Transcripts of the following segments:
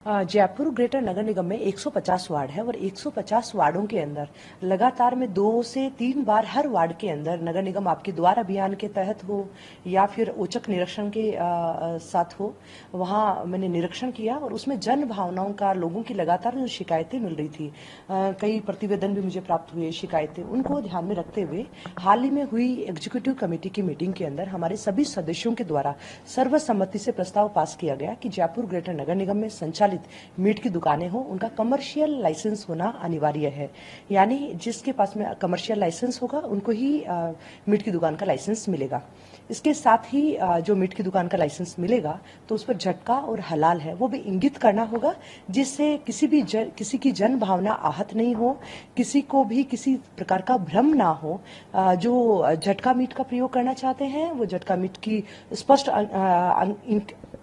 Jaipur greater नगर निगम में 150 ward है और 150 वार्डों के अंदर लगातार में 2 से 3 बार हर वार्ड के अंदर नगर निगम आपके द्वार अभियान के तहत हो या फिर औचक निरीक्षण के साथ हो, वहां मैंने निरीक्षण किया और उसमें जन भावनाओं का, लोगों की लगातार जो शिकायतें मिल रही थी, कई प्रतिवेदन भी मुझे प्राप्त हुए शिकायतें, उनको ध्यान में रखते हुए हाल ही में हुई एग्जीक्यूटिव कमेटी की मीटिंग के अंदर हमारे सभी सदस्यों के द्वारा सर्वसम्मति से प्रस्ताव पास किया गया कि जयपुर ग्रेटर नगर निगम में संचालित मीट की दुकानें हो, उनका कमर्शियल लाइसेंस होना अनिवार्य है। यानी जिसके पास में कमर्शियल लाइसेंस होगा उनको ही मीट की दुकान का लाइसेंस मिलेगा। इसके साथ ही जो मीट की दुकान का लाइसेंस मिलेगा तो उस पर झटका और हलाल है वो भी इंगित करना होगा, जिससे किसी की जन भावना आहत नहीं हो, किसी को भी किसी प्रकार का भ्रम ना हो। जो झटका मीट का प्रयोग करना चाहते हैं वो झटका मीट की स्पष्ट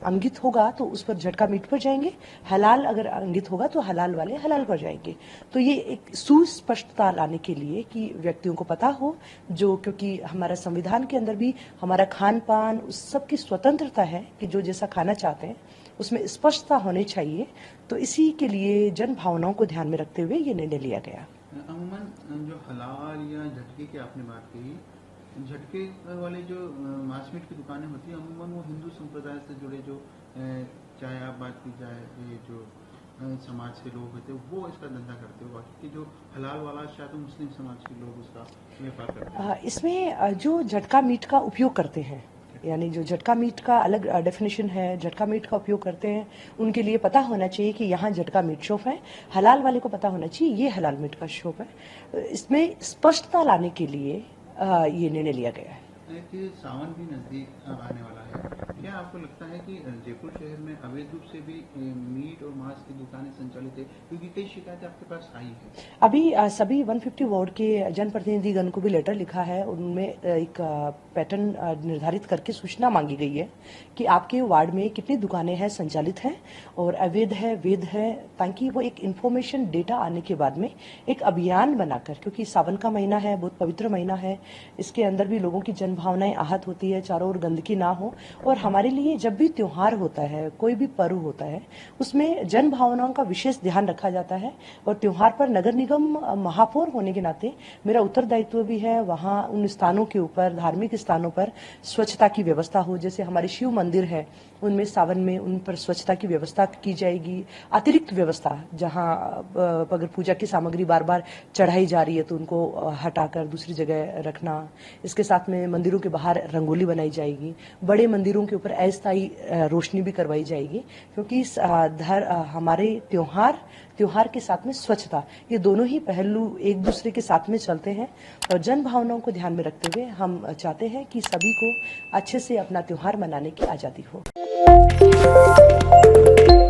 अंकित होगा तो उस पर झटका मीट पर जाएंगे, हलाल अगर अंकित होगा तो हलाल वाले हलाल पर जाएंगे। तो ये एक सुस्पष्टता लाने के लिए कि व्यक्तियों को पता हो, जो क्योंकि हमारा संविधान के अंदर भी हमारा खान पान उस सब की स्वतंत्रता है कि जो जैसा खाना चाहते हैं उसमें स्पष्टता होनी चाहिए। तो इसी के लिए जन भावनाओं को ध्यान में रखते हुए ये निर्णय लिया गया। अमूमन जो हलाल या झटके की आपने बात कही, झटके वाले जो मांस मीट की दुकानें होती हैं अमूमन वो हिंदू संप्रदाय से जुड़े, जो चाहे आप बात की जाए ये जो समाज के लोग होते हैं वो इसका धंधा करते हो, बाकी जो हलाल वाला शायद तो मुस्लिम समाज के लोग उसका व्यापार करते हैं। इसमें जो झटका मीट का उपयोग करते हैं, यानी जो झटका मीट का अलग डेफिनेशन है, झटका मीट का उपयोग करते हैं, उनके लिए पता होना चाहिए कि यहाँ झटका मीट शॉप है। हलाल वाले को पता होना चाहिए ये हलाल मीट का शॉप है। इसमें स्पष्टता लाने के लिए ये निर्णय लिया गया है। कि सावन भी नजदीक आने वाला है, क्या आपको लगता है कि जयपुर शहर में अवैध रूप से भी मीट और मांस की दुकानें संचालित है? क्योंकि कई शिकायतें आपके पास आई है। अभी सभी 150 वार्ड के जनप्रतिनिधिगण को भी लेटर लिखा है, उनमें एक पैटर्न निर्धारित करके सूचना मांगी गई है कि आपके वार्ड में कितनी दुकानें हैं संचालित हैं और अवैध है, वैध है, ताकि वो एक इन्फॉर्मेशन डेटा आने के बाद में एक अभियान बनाकर, क्योंकि सावन का महीना है, बहुत पवित्र महीना है, इसके अंदर भी लोगों की जन भावनाएं आहत होती है, चारों ओर गंदगी ना हो। और हमारे लिए जब भी त्योहार होता है, कोई भी पर्व होता है, उसमें जन भावनाओं का विशेष ध्यान रखा जाता है। और त्योहार पर नगर निगम महापौर होने के नाते मेरा उत्तरदायित्व भी है वहां उन स्थानों के ऊपर, धार्मिक स्थानों पर स्वच्छता की व्यवस्था हो। जैसे हमारे शिव मंदिर है, उनमें सावन में उन पर स्वच्छता की व्यवस्था की जाएगी। अतिरिक्त व्यवस्था, जहां अगर पूजा की सामग्री बार बार चढ़ाई जा रही है तो उनको हटाकर दूसरी जगह रखना। इसके साथ में मंदिरों के बाहर रंगोली बनाई जाएगी, बड़े मंदिरों के ऊपर अस्थायी रोशनी भी करवाई जाएगी, क्योंकि हमारे त्योहार के साथ में स्वच्छता, ये दोनों ही पहलू एक दूसरे के साथ में चलते हैं। और जन भावनाओं को ध्यान में रखते हुए हम चाहते हैं कि सभी को अच्छे से अपना त्योहार मनाने की आजादी हो।